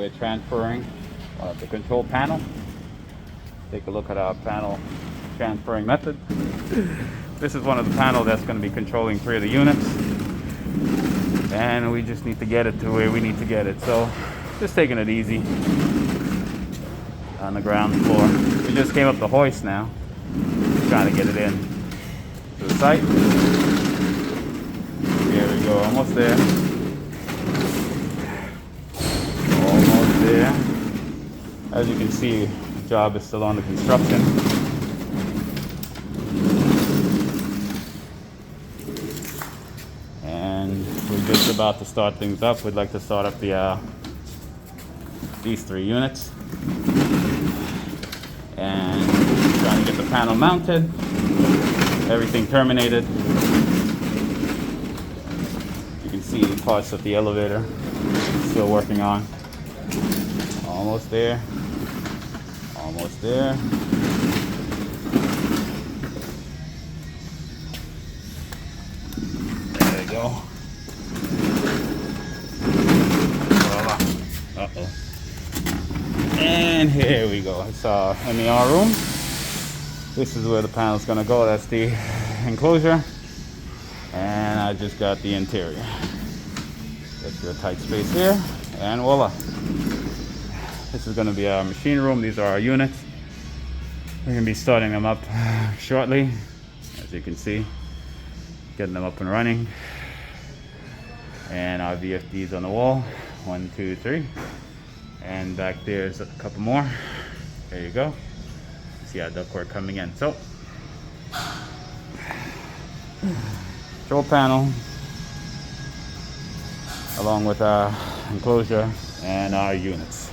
we're transferring the control panel. Take a look at our panel transferring method. This is one of the panels that's going to be controlling 3 of the units, and we just need to get it to where we need to get it. So just taking it easy on the ground floor. We just came up the hoist now, trying to get it in to the site. There we go, almost there. Almost there. As you can see, the job is still under construction. And we're just about to start things up. We'd like to start up these 3 units. And trying to get the panel mounted, everything terminated. You can see parts of the elevator still working on. Almost there. Almost there. There we go. Voila. Uh-oh. And here we go. It's our MER room. This is where the panel's gonna go. That's the enclosure. And I just got the interior. Get you a tight space here, and voila. This is gonna be our machine room. These are our units. We're gonna be starting them up shortly. As you can see, getting them up and running. And our VFDs on the wall. 1, 2, 3. And back there's a couple more. There you go. See our ductwork coming in. So, control panel, along with our enclosure and our units.